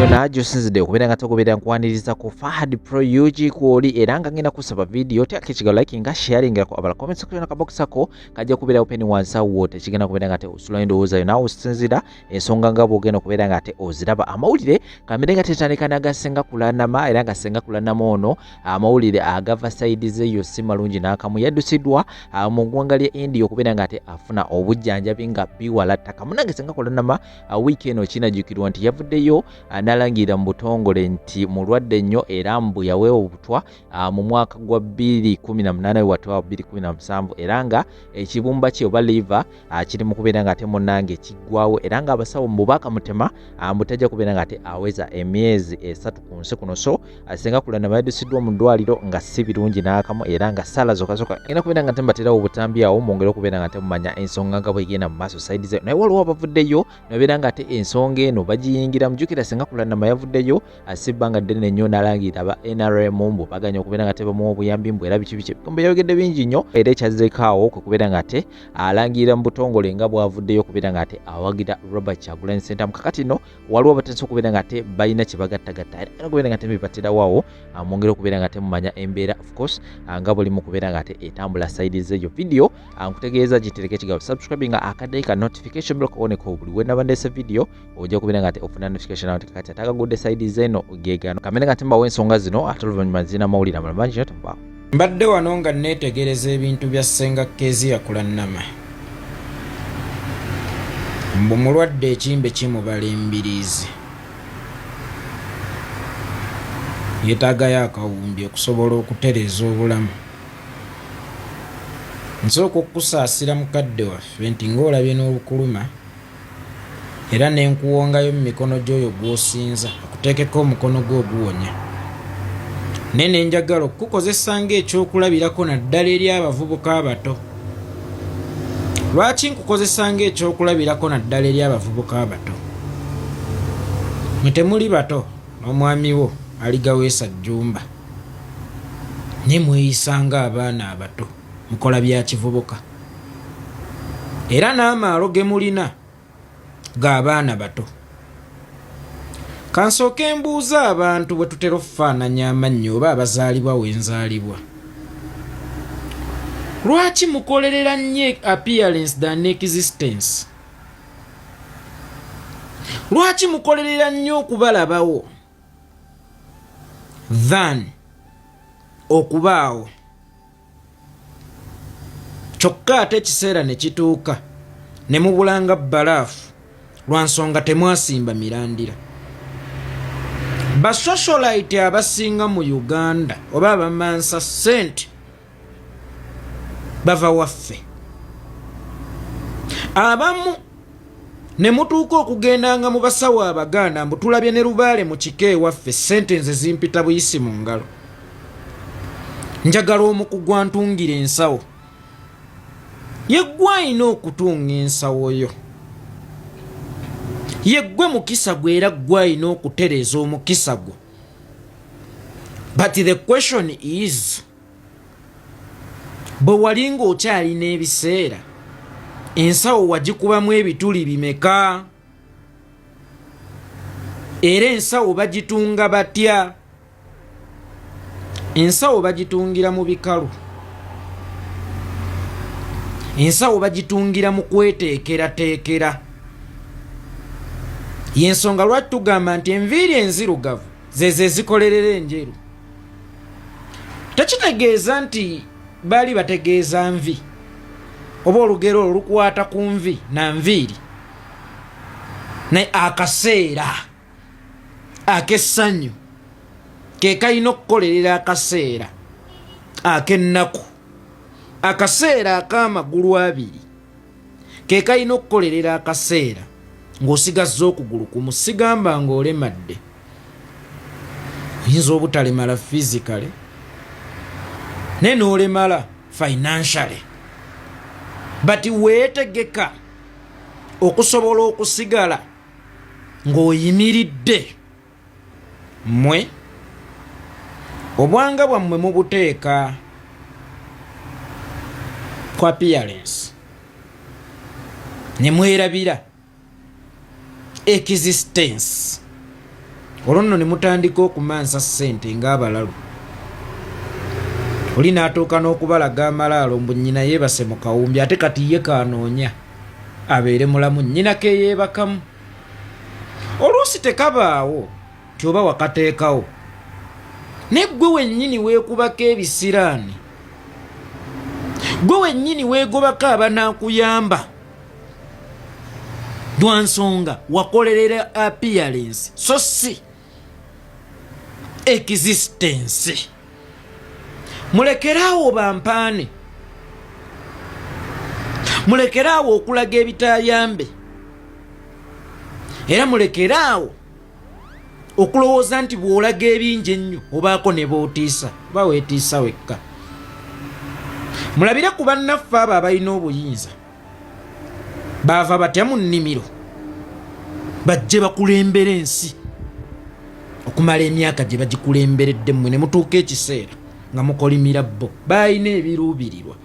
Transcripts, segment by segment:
yona josinzide okubeera nga togoberera nkwaniriza ku Fahad Pro UG kwoli era nga ngenda kusaba video teeka ekigalu like nga sharing ko abala comment section akabox ako kajja kubeera open once wote kigenda kubeera nga te osula ndowooza yona osinzira ensonga nga bwogenda okubeera nga te oziraba amawulire kamere nga tetandika naga Ssenga kulanama era nga Ssenga kulanama ono amawulire agava side ze yo si malungi n'akamu yaddusiddwa mu ggwanga lya India okubeera nga te afuna obujjanjabi nga biwala ttaka munange Ssenga kulanama week eno kinajjukirwa nti yavuddeyo analangira mu butongole nti mulwadde nnyo era mbu yaweewa obutwa mu mwaka gwa 2018 watwa 2017 era nga ekibumba kye oba liver kiri mu kubeera nga ate munnange kiggwawo era nga abasawo Bakamutemye mutajja kubeera nga ate aweza emyezi 3 ku nsi kuno so Ssenga kulanama yaddusiddwa mu dwaaliro nga si birungi n'akamu era nga sala zokazoka era kubeera nga tembaterawo obutambi awo mwongere okubeera nga temumanya ensonga nga bwegenda mu maaso side ze naye waliwo abavuddeyo nabeera nga ate ensonga eno bagiyingira mujukira Ssenga kulanama yavuddeyo asibbanga ddene nnyo n'alangira aba NRM mbu baganya okubeera nga tebamuwa obuyambi mbu era biki kumbe yayogedde bingi nnyo era ekyazzekaawo kwe kubeera nga ate alangira mu butongole nga bwavuddeyo okubeera nga ate awagira Robert Kyagulanyi Ssentamu kakati no waliwo abatandise okubeera nga ate balina kye bagattagatta era okubeera nga ate bibaterawawo mwongere okubeera nga ate mumanya embeera of course nga buli mu kubeera nga ate etambula side zeyo video nkutegeeza gitereke ekigabu subscribe nga akadde ka notification bell kuboneka buli we naba ndese video ojja kubeera nga ate ofuna notification kakati atagagudde side zeno gegano kamene nga timbawo ensonga zino ate oluvannyuma zirina amawulire amalala mangi nnyo tembaawo mbadde wano nga neetegereza ebintu bya Ssenga Kezia Kulanama mbu mulwadde ekimbe kimubala embiriizi yeetaagayo akawumbi okusobola okutereeza obulamu nsooka okukusaasira mukadde waffe nti ng'olabye n'olukuluma era nenkuwongayo mu mikono gy'oyo gw'osinza okuteekeko omukono gwe oguwonya nene njagala okukozesa ng'ekyokulabirako naddala eri abavubuka abato. Lwaki nkukozesa ng'ekyokulabirako naddala eri abavubuka abato? Mwe temuli bato n'omwami wo aligaweesa jjumba ne mweyisanga abaana abato mukola bya kivubuka era n'amaalo ge mulina g'abaana bato. Kansooke mbuuza abantu bwe tutera okufaananya amannyo oba abazaalibwa wenzaalibwa. Lwaki mukolerera nnyo appearance than existence? Lwaki mukolerera nnyo okubalabawo than okubaawo? Kyokka ate ekiseera ne kituuka ne mubulanga bbalaafu lwa nsonga temwasimba mirandira. Basocialite abasinga mu Uganda oba abamansa ssente bava waffe. Abamu ne mutuuka okugendanga mu basawo Abaganda mbu tulabye ne Lubaale mu kika ewaffe ssente nze zimpita buyisi mu ngalo. Njagala omukugu antungira ensawo. Yeggwe alina okutunga ensawo yo. Yeggwe mukisa gwe era gwe alina okutereeza omukisa gwo. But the question is, bwe wali ng'okyalina ebiseera ensawo wagikubamu ebituli bimeka? Era ensawo bagitunga batya? Ensawo bagitungira mu bikalu. Ensawo bagitungira mu kweteekerateekera. Yensonga lwaki tugamba nti enviiri enzirugavu ze zikolerera enjeru. Tekitegeeza nti baali bategeeza nvi oba olugero olukwata ku nvi na nviiri. Naye akaseera ak'essanyu ke kalina okukolerera akaseera ak'ennaku. Akaseera ak'amagulu abiri ke kalina okukolerera akaseera ng'osigazza okugulu kumu. Sigamba ng'olemadde. Oyinza obutalemala physically naye n'olemala financially. But weetegeka okusobola okusigala ng'oyimiridde. Mmwe obwanga bwammwe mubuteeka ku appearance ne mwerabira existence olwo nno ne mutandika okumansa ssente ng'abalalu. Oli n'atuuka n'okubalaga amalaalo mbu nnyina yeebase mu kawumbi ate kati ye kaanoonya abeere mulamu nnyina ke yeebakamu. Oluusi tekabaawo nti oba wakateekawo ne ggwe wennyini weekubako ebisiraani, ggwe wennyini weegobako abanaakuyamba lwa nsonga wakolerera appearance so si existence. Mulekeraawo bampaane, mulekeraawo okulaga ebitaayambe, era mulekeraawo okulowooza nti bw'olaga ebingi ennyo obaako ne bootiisa, oba weetiisa wekka. Mulabire ku bannaffe abo abalina obuyinza, baava batya mu nnimiro bajje bakulembera ensi okumala emyaka gye bagikulemberedde mmwe ne mutuuka ekiseera nga mukolimira bo. Baalina ebiruubirirwa,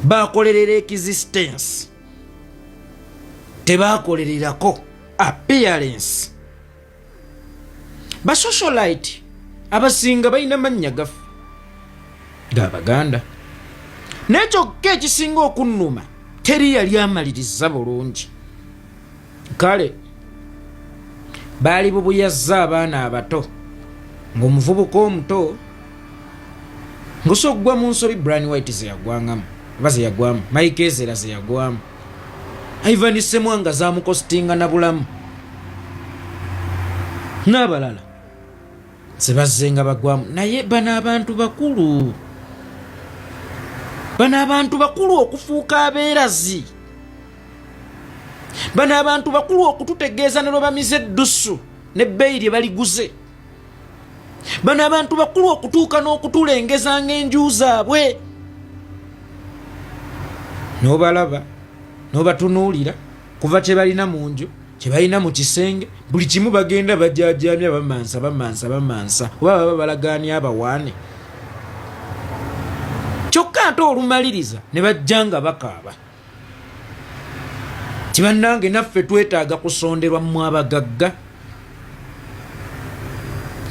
baakolerera existence, tebaakolererako appearance. Basocialite abasinga balina mannya gaffe g'Abaganda, naye kyokka ekisinga okunnuma teri yali amaliriza bulungi. Kale baali bubuyazza abaana abato ng'omuvubuka omuto ng'osoggwa mu nsobi Brian White ze yagwangamu oba ze yagwamu, Mike Ezera ze yagwamu, Ivan Ssemwanga zaamukositinga na bulamu n'abalala ze bazzenga bagwamu. Naye bano abantu bakulu, bano abantu bakulu okufuuka abeerazi, bano abantu bakulu okututegeeza ne lwe bamize eddusu n'ebbeeyi lye baliguze, bano abantu bakulu okutuuka n'okutulengeza ng'enju zaabwe. N'obalaba n'obatunuulira kuva kye balina mu nju, kye balina mu kisenge, buli kimu bagenda bajaajamya bamansa oba baba balagaania abawaane. Kyokka ate olumaliriza ne bajja nga bakaaba. Kibannange naffe twetaaga kusonderwa mu abagagga.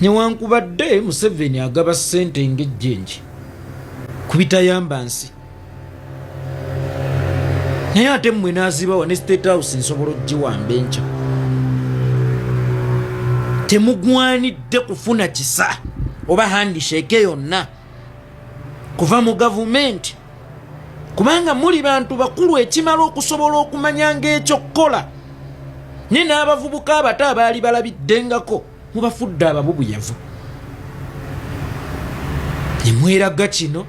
Newankubadde Museveni agaba ssente ng'ejjenje ku bitayamba nsi, naye ate mmwe n'azibawa ne State House nsobola ogiwamba enkya. Temugwanidde kufuna kisa oba handishake yonna kuva mu gavumenti, kubanga muli bantu bakulu ekimala okusobola okumanya ng'ekyokukola. Ne n'abavubuka abato abaali balabiddengako mubafudde ababubuyavu. Ne mweraga kino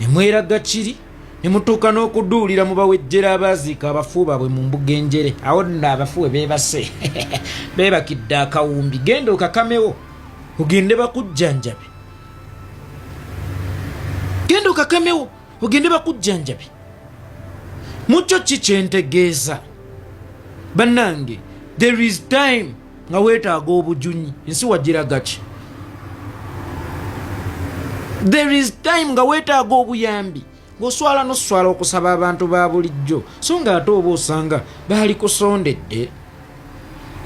ne mweraga kiri ne mutuuka n'okuduulira mubawejjera abaziika abafu baabwe mu mbuga enjere. Awo nno abafu beebase beebakidde akawumbi. Genda okakamewo ogende bakujjanjabe, genda okakamewo ogende bakujjanjabe. Mukyo ki kyentegeeza bannange? There is time nga weetaaga obujunyi, ensi wagiraga ki? There is time nga weetaaga obuyambi, ng'oswala n'oswala okusaba abantu ba bulijjo, so nga ate oba osanga baali kusondedde.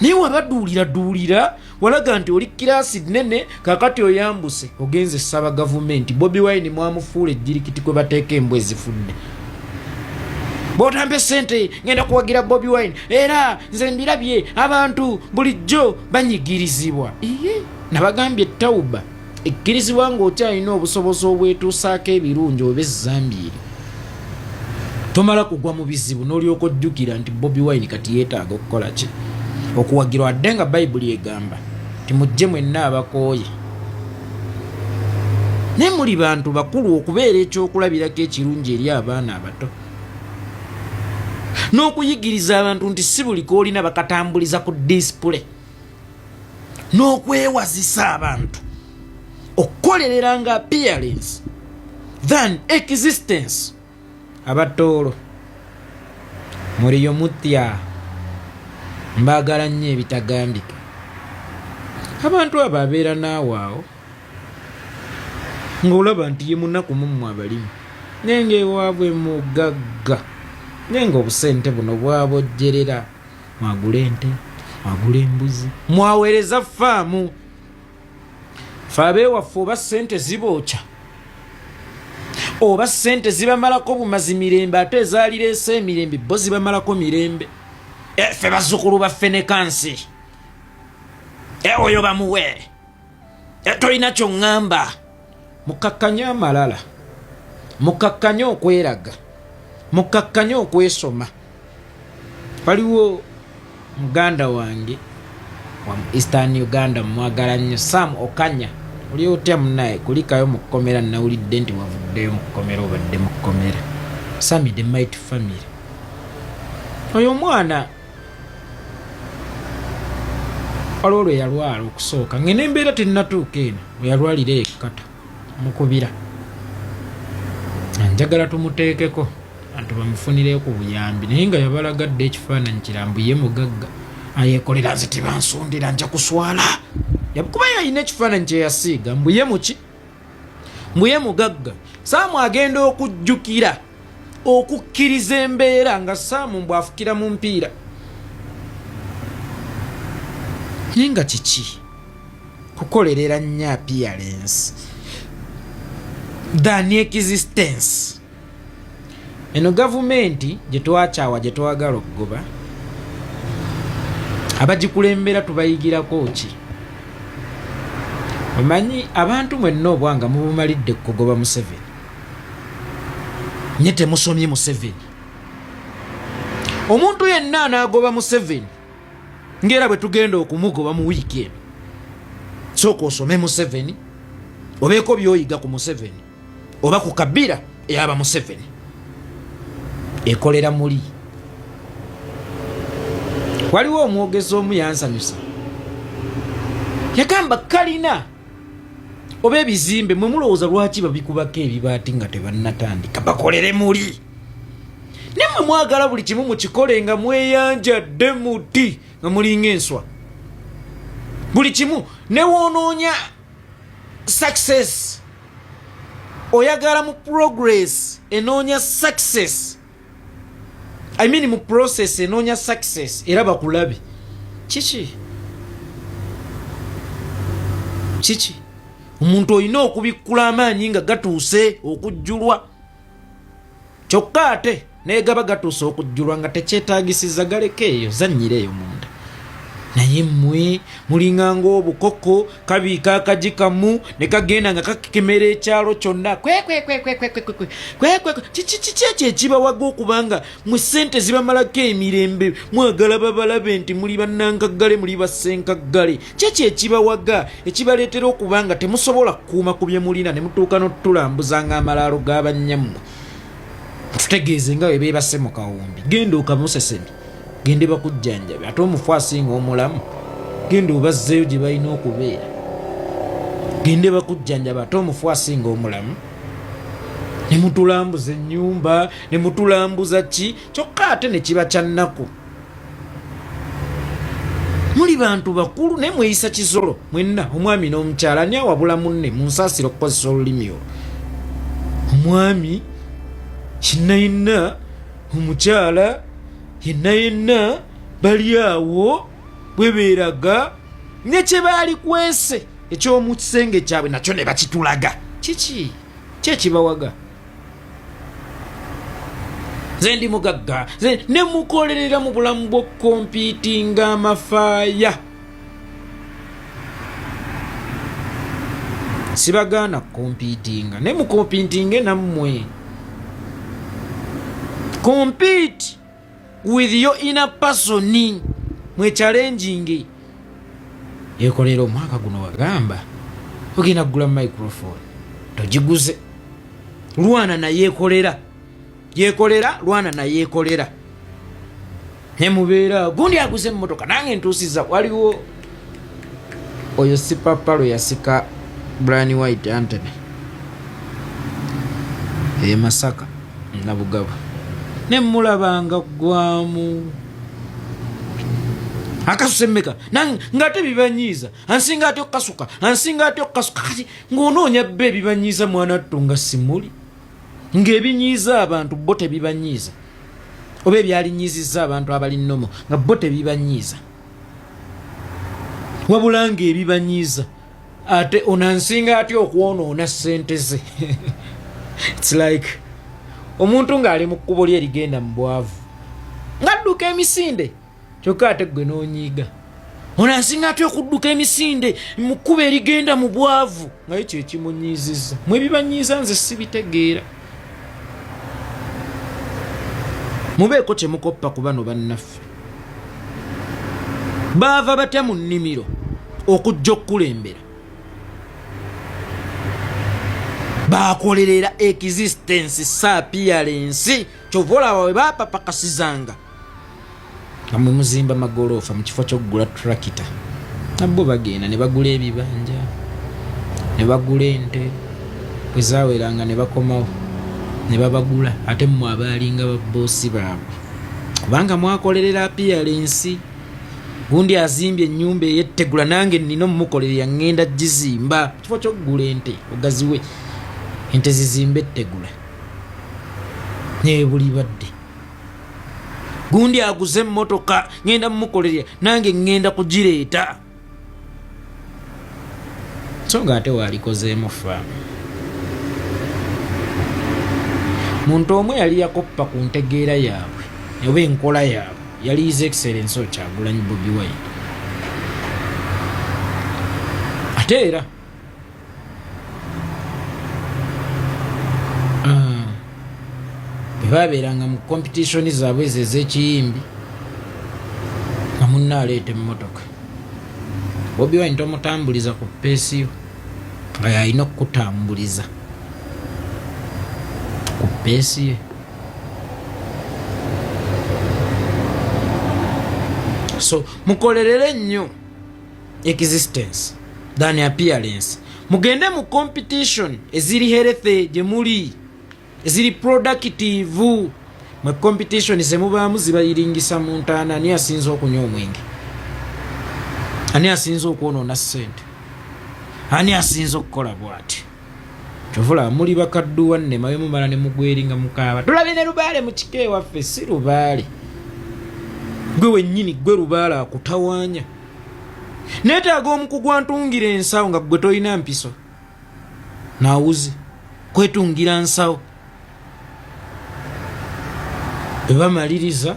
Naye wabaduulira walaga nti oli kiraasi nnene, kakati oyambuse ogenze saba gavumenti. Bobi Wine mwamufuula ejjirikiti kwe bateeka embwa ezifudde. Bw'otambe ssente ngenda kuwagira Bobi Wine, era nze mbirabye abantu bulijjo banyigirizibwa. Nabagambye Tauba ekkirizibwa ng'okyalina obusobozi obwetuusaako ebirungi oba ezzambiiri, tomala kugwa mu bizibu n'olyoka ojjukira nti Bobi Wine kati yeetaaga okukola ki? Okuwagirwa. Adde nga Bayibuli egamba nti mujje mwenna abakooye. Naye muli bantu bakulu okubeera ekyokulabirako ekirungi eri abaana abato, n'okuyigiriza abantu nti si buli koolina bakatambuliza ku disipule, n'okwewazisa abantu okukolerera nga appearance than existence. Abatoolo muliyo mutya, mbaagala nnyo ebitagambika. Abantu abo abeera naawe awo ng'olaba nti ye munaku mummwe abalimu, naye ng'ewaabwe mugagga, naye ng'obusente buno bwabojjerera. Mwagula ente, agula embuzi mwaweereza faamu fe abeewaffe oba ssente zibookya oba ssente zibamalako bumazi mirembe ate ezaalireese emirembe bo zibamalako mirembe ffe bazzukulu baffe ne kansi oyo bamuwe tolina kyoŋŋamba mukakkanye amalala mukakkanye okweraga mukakkanye okwesoma waliwo muganda wange wa Eastern Uganda mwagala nnyo Sam Okanya oli otya munaye kulikayo mu kkomera nawulidde nti wavuddeyo mu kkomera obadde mu kkomera Sami the Mighty Family oyo mwana waliwo lwe yalwala okusooka ngene embeera tennatuuka eno we yalwalira ekkata mukubira njagala tumuteekeko antu bamufunireyo ku buyambi naye nga yabalagadde ekifaananyi kirambu ye mugagga ayeekolera nze tebansondera nja kuswala yakuba yalina ekifaananyi kyeyasiiga mbuye muki mbuye mugagga Saamu agenda okujjukira okukkiriza embeera nga Saamu mbw afukira mu mpiira naye nga kiki kukolerera nnyo appearance than existence. Eno gavumenti gye twakyawa gye twagala okugoba abagikulembera tubayigirako ki? Omanyi abantu mwenna obwanga mubumalidde kugoba Museveni nye temusomye Museveni. Omuntu yenna anaagoba Museveni ngera bwe tugenda okumugoba mu wiiki eno sooka osome Museveni obeeko byoyiga ku Museveni oba ku Kabira eyaba Museveni ekolera muli. Waliwo omwogezi omu yansanyusa yagamba kalina oba ebizimbe mwe mulowooza lwaki babikubako ebibaati nga tebannatandika bakolere muli ne mwe mwagala buli kimu mukikole nga mweyanjadde muti nga mulinga enswa buli kimu ne woonoonya success oyagala mu progress enoonya success mu process enoonya success era bakulabe kiki omuntu olina okubikkula amaanyi nga gatuuse okujjulwa kyokka ate naye gaba gatuuse okujjulwa nga tekyetaagisiza galeka eyo zannyireeyo munda naye mmwe mulinganga obukoko kabiika akagikamu ne kagenda nga kakemera ekyalo kyonna kiki ekyo ekibawaga okubanga mwe ssente zibamalako emirembe mwagala babalabe nti muli bannankaggale muli bassenkaggale kyekyo ekibawaga ekibaleetera okubanga temusobola kukuuma ku bye mulina ne mutuuka n'otulambuzanga amalaalo g'abanyammwe tutegeeze nga bwe beebase mu kawumbi genda okamusesemi gende bakujjanjabe ate omufu asinga omulamu genda obazzeeyo gye balina okubeera gende bakujjanjabe ate omufu asinga omulamu ne mutulambuza ennyumba ne mutulambuza ki kyokka ate ne kiba kya nnaku. Muli bantu bakulu naye mweyisa kizolo mwenna omwami n'omukyala ani awabula munne munsaasira okukozesa olulimi olwo. Omwami yenna omukyala yenna bali awo bwe beeraga ne kye baali kwese eky'omu kisenge kyabwe nakyo ne bakitulaga kiki kyekibawaga ze ndi mugagga ne mukolerera mu bulamu bw'okompiitinga amafaaya sibagaana kompiitinga ne mukompiitinge nammwe compete with your inner person mwe challenging yekolera omwaka guno wagamba ogenda kugula microphone togiguze lwana na yekolera lwana na yekolera ne mubeera gundi aguze emmotoka nange ntuusiza waliwo oyo si papalo yasika Brian White Anthony Masaka na Bugaba ne mulabanga gwamu akasemmeka ngate bibanyiza ansinga ate okasuka kati ng'onoonya bbe bibanyiza mwana ttunga simuli ng'ebinyiza abantu bo tebibanyiza oba ebyalinyiziza abantu abali nnomo nga bo tebibanyiza wabula ng'ebibanyiiza ate onansinga atya okwonoona ssente ze. It's like omuntu ng'ali mu kkubo lye erigenda mu bwavu ng'adduka emisinde kyokka ate gwe n'onyiiga. Onansinga atya okudduka emisinde mu kkubo erigenda mu bwavu nga ekyo ekimunyiizizza. Mwe bibanyiiza nze sibitegeera. Mubeeko kye mukoppa ku bano bannaffe. Baava batya mu nnimiro okujja okukulembera. Baakolerera existence sa appearance kyova olaba bwe baapapakasizanga nga mwe muzimba magoloofa mu kifo ky'okugula turakita. Nabbo bagenda ne bagula ebibanja ne bagula ente bwe zaaweranga ne bakomawo ne babagula ate mmwe abaalinga babboosi baabwe kubanga mwakolerera appearance. Gundi azimbye ennyumba ey'ettegula nange nnina omumukolerera ngenda gizimba kifo ky'okugula ente ogaziwe ente zizimba ettegula nebuli badde. Gundi aguze emmotoka ngenda mumukolerera nange ngenda kugireeta so nga ate waalikozeemu faamu. Muntu omwe yali yakoppa ku ntegeera yaabwe oba enkola yaabwe yali His Excellency Kyagulanyi Bobi Wine. Ate era bwe baabeeranga mu competition zaabwe ezo ez'ekiyimbi nga munna aleeta emmotoka Bobi Wine tomutambuliza ku peesi yo nga yalina okukutambuliza ku peesi ye. So mukolerere nnyo existence than appearance. Mugende mu competition eziri healthy gye muli eziri productive. Mu competition zemubaamu zibayiringisa mu ntaana ani asinza okunywa omwenge, ani asinza okwonoona ssente, ani asinza okukola bw'ati. Kyovula muli bakadduwa nnema bwe mumala ne mugweringa mukaaba tulabye ne Lubaale mu kika ewaffe. Si Lubaale gwe wennyini gwe Lubaale akutawaanya. Neetaaga omukugu antungira ensawo nga gwe tolina mpiso naawuzi kwetungira nsawo. Bwe bamaliriza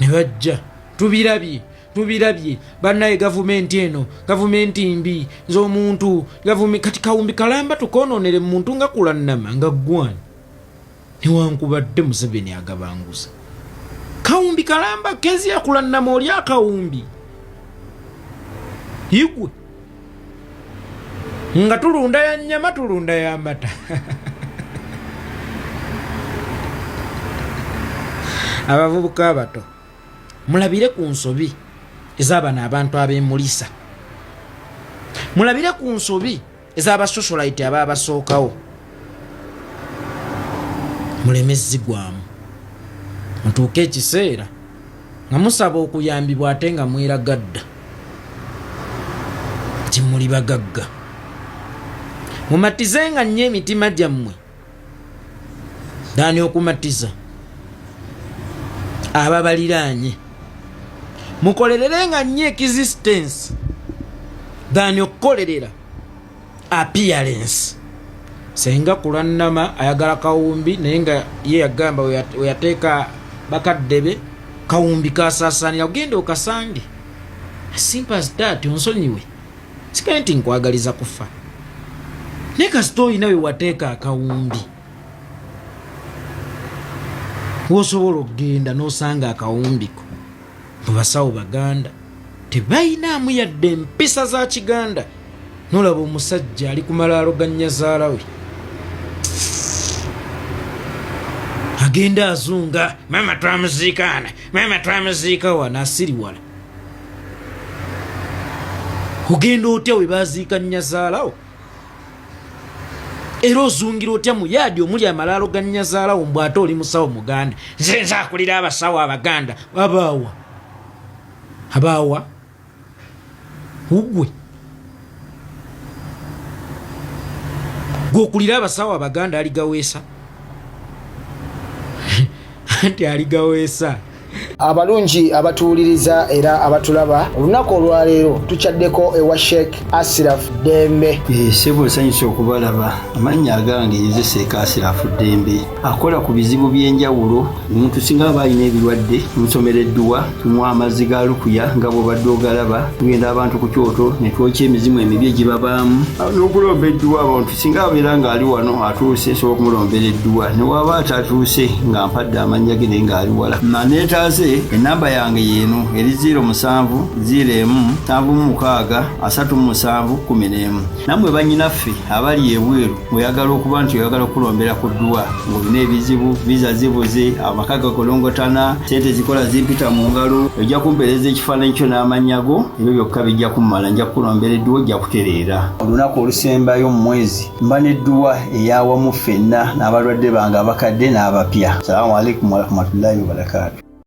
ne bajja tubirabye bannaye gavumenti eno gavumenti mbi z'omuntu kati Kawumbi Kalamba tukoononere muntu nga kulanama nga ggwani newankubadde Museveni agabanguza. Kawumbi Kalamba kezi ya kulanama oli akawumbi igwe nga tulunda ya nnyama tulunda ya mata. Abavubuka abato mulabire ku nsobi ez'abano abantu ab'emulisa, mulabire ku nsobi ez'abasosolaiti abaabasookawo, muleme ziggwamu. Mutuuke ekiseera nga musaba okuyambibwa ate nga mweragadda nti muli bagagga. Mumatizenga nnyo emitima gyammwe daani okumatiza ababaliraanye. Mukolererenga nnyo existence daani okukolerera appearance. Ssenga kulanama ayagala Kawumbi naye nga ye yagamba we yateeka bakadde be Kawumbi kasaasaanira ogende okasange. Simple as that. Onsonyiwe sikale nti nkwagaliza kufa naye kasita olina we wateeka akawumbi wosobola okugenda n'osanga akawumbiko. Mu basawo Baganda tebayinaamu yadde empisa za Kiganda. Nolaba omusajja ali ku malaalo ga nnyazaala we agenda azunga mama twamuziikaana mama twamuziika wano asiriwala. Ogenda otya we baaziika nnyazaalawo era ozungira otya mu yaadi omuli amalaalo ga nnyazaalawo mbw ate oli musawo Muganda. Nze nzaakulira abasawo Abaganda. Abaawa ugwe gwokulira abasawo Abaganda aligaweesa anti aligaweesa Abalungi abatuwuliriza era abatulaba olunaku olwaleero tukyaddeko ewa Sheikh Asiraf Dembe. Sebo nsanyusa okubalaba. Amannya agange nze Sheikh Asiraf Dembe. Akola ku bizibu by'enjawulo. Omuntu singa aba alina ebirwadde musomereddwa tunywa amazzi ga lukuya nga bw'obadde ogalaba. Tugenda abantu ku kyoto ne twokya emizimu emibi egibabaamu. N'okulomba edduwa abantu singa abeera ng'ali wano atuuse sobola okumulombera edduwa. Ne waba atatuuse nga mpadde amannya ge naye ng'ali wala. Neetaaze enamba yange yeeno eri 07 01 76 37 11. Nammwe bannyinaffe abali ebweru oyagala okuba nti oyagala okulombera ku dduwa ng'olina ebizibu viza zibuze amaka gakolongotana sente zikola zimpita mu ngalo ojja kumpeereza ekifaananyi kyo n'amannya go ebyo byokka bijja kummala nja kukulombera edduwa ojja kutereera. Olunaku olusembayo mu mwezi mba n'edduwa ey'awamu ffenna n'abalwadde bange abakadde n'abapya. Salaamu alaikum warahmatullahi wabarakatuh.